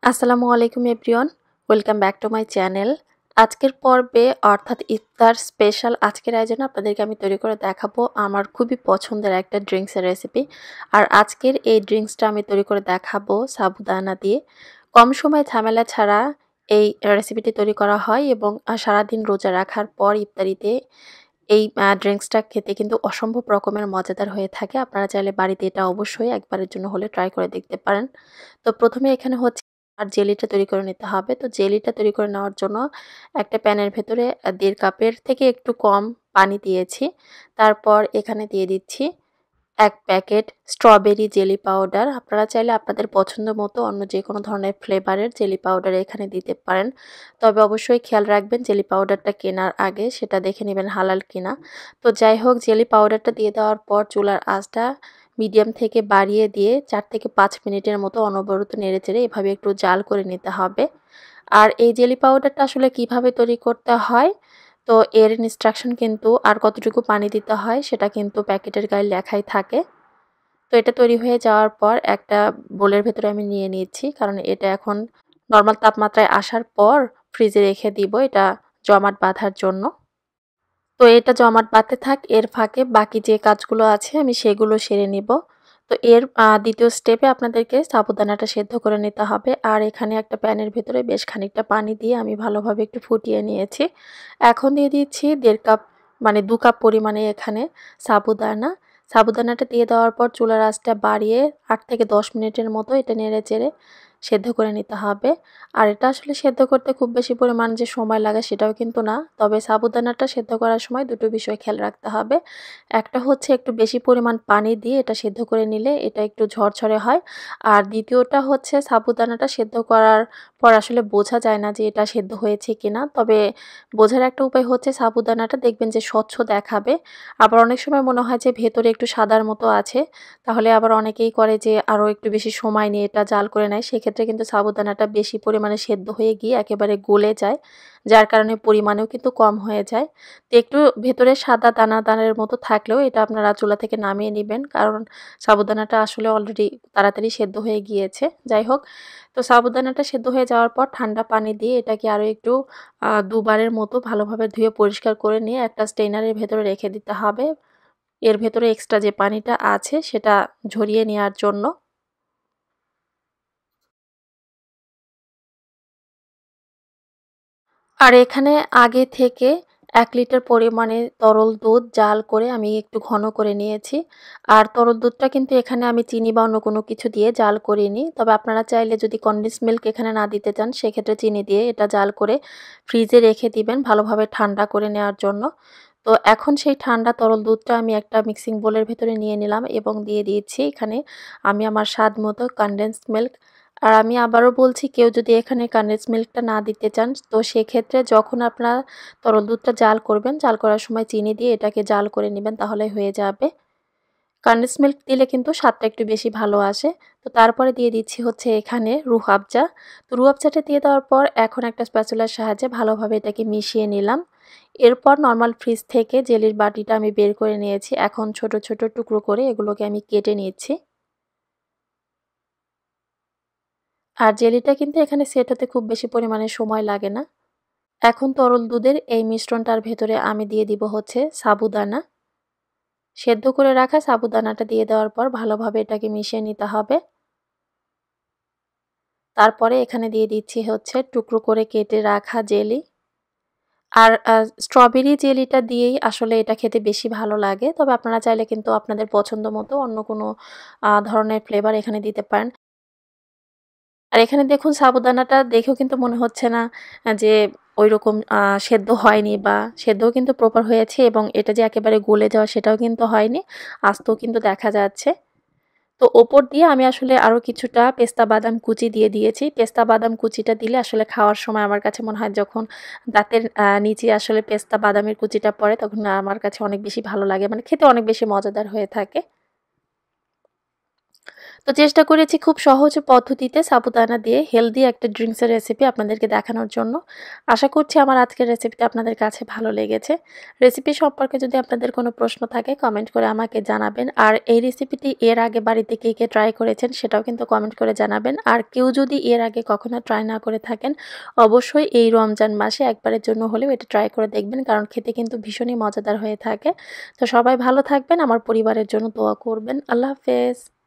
Assalamualikum everyone, welcome back to my channel. আজকের পর্বে অর্থাৎ ইফতার স্পেশাল আজকের আয়োজনে আপনাদেরকে আমি তৈরি করে দেখাবো আমার খুবই পছন্দের একটা ড্রিঙ্কসের রেসিপি। আর আজকের এই ড্রিঙ্কসটা আমি তৈরি করে দেখাবো সাবুদানা দিয়ে। কম সময় ঝামেলা ছাড়া এই রেসিপিটি তৈরি করা হয় এবং সারাদিন রোজা রাখার পর ইফতারিতে এই ড্রিঙ্কসটা খেতে কিন্তু অসম্ভব রকমের মজাদার হয়ে থাকে। আপনারা চাইলে বাড়িতে এটা অবশ্যই একবারের জন্য হলে ট্রাই করে দেখতে পারেন। তো প্রথমে এখানে হচ্ছে আর জেলিটা তৈরি করে নিতে হবে। তো জেলিটা তৈরি করে নেওয়ার জন্য একটা প্যানের ভেতরে 1.5 কাপের থেকে একটু কম পানি দিয়েছি। তারপর এখানে দিয়ে দিচ্ছি 1 প্যাকেট স্ট্রবেরি জেলি পাউডার। আপনারা চাইলে আপনাদের পছন্দ মতো অন্য যে কোনো ধরনের ফ্লেভারের জেলি পাউডার এখানে দিতে পারেন। তবে অবশ্যই খেয়াল রাখবেন জেলি পাউডারটা কেনার আগে সেটা দেখে নেবেন হালাল কিনা। তো যাই হোক, জেলি পাউডারটা দিয়ে দেওয়ার পর চুলার আঁচটা মিডিয়াম থেকে বাড়িয়ে দিয়ে 4 থেকে 5 মিনিটের মতো অনবরত নেড়েচেড়ে এভাবে একটু জাল করে নিতে হবে। আর এই জেলি পাউডারটা আসলে কিভাবে তৈরি করতে হয়, তো এর ইনস্ট্রাকশন কিন্তু আর কতটুকু পানি দিতে হয় সেটা কিন্তু প্যাকেটের গায়ে লেখাই থাকে। তো এটা তৈরি হয়ে যাওয়ার পর একটা বোলের ভেতরে আমি নিয়ে নিয়েছি, কারণ এটা এখন নর্মাল তাপমাত্রায় আসার পর ফ্রিজে রেখে দিব এটা জমাট বাঁধার জন্য। তো এটা জমাট বাঁধতে থাক, এর ফাঁকে বাকি যে কাজগুলো আছে আমি সেগুলো সেরে নিব। তো এর দ্বিতীয় স্টেপে আপনাদেরকে সাবুদানাটা সেদ্ধ করে নিতে হবে। আর এখানে একটা প্যানের ভেতরে বেশ খানিকটা পানি দিয়ে আমি ভালোভাবে একটু ফুটিয়ে নিয়েছি। এখন দিয়ে দিচ্ছি 1.5 কাপ মানে 2 কাপ পরিমাণে এখানে সাবুদানা। সাবুদানাটা দিয়ে দেওয়ার পর চুলার আঁচটা বাড়িয়ে 8 থেকে 10 মিনিটের মতো এটা নেড়েচেড়ে সেদ্ধ করে নিতে হবে। আর এটা আসলে সেদ্ধ করতে খুব বেশি পরিমাণ যে সময় লাগে সেটাও কিন্তু না। তবে সাবুদানাটা সেদ্ধ করার সময় দুটো বিষয় খেয়াল রাখতে হবে। একটা হচ্ছে একটু বেশি পরিমাণ পানি দিয়ে এটা সেদ্ধ করে নিলে এটা একটু ঝরঝরে হয়। আর দ্বিতীয়টা হচ্ছে সাবুদানাটা সেদ্ধ করার পর আসলে বোঝা যায় না যে এটা সেদ্ধ হয়েছে কিনা। তবে বোঝার একটা উপায় হচ্ছে সাবুদানাটা দেখবেন যে স্বচ্ছ দেখাবে। আবার অনেক সময় মনে হয় যে ভেতরে একটু সাদার মতো আছে। তাহলে আবার অনেকেই করে যে আরও একটু বেশি সময় নিয়ে এটা জাল করে নেয়। সেক্ষেত্রে কিন্তু সাবুদানাটা বেশি পরিমাণে সেদ্ধ হয়ে গিয়ে একেবারে গলে যায়, যার কারণে পরিমাণেও কিন্তু কম হয়ে যায়। তো একটু ভেতরে সাদা দানা দানার মতো থাকলেও এটা আপনারা চুলা থেকে নামিয়ে নেবেন, কারণ সাবুদানাটা আসলে অলরেডি তাড়াতাড়ি সেদ্ধ হয়ে গিয়েছে। যাই হোক, তো সাবুদানাটা সেদ্ধ হয়ে যাওয়ার পর ঠান্ডা পানি দিয়ে এটাকে আরও একটু 2 বারের মতো ভালোভাবে ধুয়ে পরিষ্কার করে নিয়ে একটা স্টেইনারের ভেতরে রেখে দিতে হবে, এর ভেতরে এক্সট্রা যে পানিটা আছে সেটা ঝরিয়ে নেওয়ার জন্য। আর এখানে আগে থেকে 1 লিটার পরিমাণে তরল দুধ জাল করে আমি একটু ঘন করে নিয়েছি। আর তরল দুধটা কিন্তু এখানে আমি চিনি বা অন্য কোনো কিছু দিয়ে জাল করিনি। তবে আপনারা চাইলে যদি কনডেন্স মিল্ক এখানে না দিতে চান সেক্ষেত্রে চিনি দিয়ে এটা জাল করে ফ্রিজে রেখে দিবেন ভালোভাবে ঠান্ডা করে নেওয়ার জন্য। তো এখন সেই ঠান্ডা তরল দুধটা আমি একটা মিক্সিং বোলের ভেতরে নিয়ে নিলাম এবং দিয়ে দিয়েছি এখানে আমি আমার স্বাদ মতো কনডেন্সড মিল্ক। আর আমি আবারও বলছি, কেউ যদি এখানে কনডেন্স মিল্কটা না দিতে চান তো সেক্ষেত্রে যখন আপনারা তরল দুধটা জাল করবেন, জাল করার সময় চিনি দিয়ে এটাকে জাল করে নেবেন, তাহলে হয়ে যাবে। কনডেন্স মিল্ক দিলে কিন্তু স্বাদটা একটু বেশি ভালো আসে। তো তারপরে দিয়ে দিচ্ছি হচ্ছে এখানে রুহ আফজা। তো রুহ আফজাটা দিয়ে দেওয়ার পর এখন একটা স্প্যাচুলার সাহায্যে ভালোভাবে এটাকে মিশিয়ে নিলাম। এরপর নর্মাল ফ্রিজ থেকে জেলির বাটিটা আমি বের করে নিয়েছি। এখন ছোট ছোট টুকরো করে এগুলোকে আমি কেটে নিচ্ছি। আর জেলিটা কিন্তু এখানে সেট হতে খুব বেশি পরিমাণে সময় লাগে না। এখন তরল দুধের এই মিশ্রণটার ভেতরে আমি দিয়ে দিব হচ্ছে সাবুদানা। সেদ্ধ করে রাখা সাবুদানাটা দিয়ে দেওয়ার পর ভালোভাবে এটাকে মিশিয়ে নিতে হবে। তারপরে এখানে দিয়ে দিচ্ছি হচ্ছে টুকরো করে কেটে রাখা জেলি। আর স্ট্রবেরি জেলিটা দিয়েই আসলে এটা খেতে বেশি ভালো লাগে। তবে আপনারা চাইলে কিন্তু আপনাদের পছন্দ মতো অন্য কোনো ধরনের ফ্লেভার এখানে দিতে পারেন। আর এখানে দেখুন সাবুদানাটা দেখেও কিন্তু মনে হচ্ছে না যে ঐরকম সেদ্ধ হয়নি, বা সেদ্ধও কিন্তু প্রপার হয়েছে এবং এটা যে একেবারে গলে যাওয়া সেটাও কিন্তু হয়নি, আস্তও কিন্তু দেখা যাচ্ছে। তো ওপর দিয়ে আমি আসলে আরও কিছুটা পেস্তা বাদাম কুচি দিয়ে দিয়েছি। পেস্তা বাদাম কুচিটা দিলে আসলে খাওয়ার সময় আমার কাছে মনে হয় যখন দাঁতের নিচে আসলে পেস্তা বাদামের কুচিটা পড়ে তখন আমার কাছে অনেক বেশি ভালো লাগে, মানে খেতে অনেক বেশি মজাদার হয়ে থাকে। তো তো চেষ্টা করেছি খুব সহজ পদ্ধতিতে সাবুদানা দিয়ে হেলদি একটা ড্রিঙ্কসের রেসিপি আপনাদেরকে দেখানোর জন্য। আশা করছি আমার আজকের রেসিপিটা আপনাদের কাছে ভালো লেগেছে। রেসিপি সম্পর্কে যদি আপনাদের কোনো প্রশ্ন থাকে কমেন্ট করে আমাকে জানাবেন। আর এই রেসিপিটি এর আগে বাড়িতে কে ট্রাই করেছেন সেটাও কিন্তু কমেন্ট করে জানাবেন। আর কেউ যদি এর আগে কখনো ট্রাই না করে থাকেন অবশ্যই এই রমজান মাসে একবারের জন্য হলেও এটা ট্রাই করে দেখবেন, কারণ খেতে কিন্তু ভীষণই মজাদার হয়ে থাকে। তো সবাই ভালো থাকবেন, আমার পরিবারের জন্য দোয়া করবেন। আল্লাহ হাফেজ।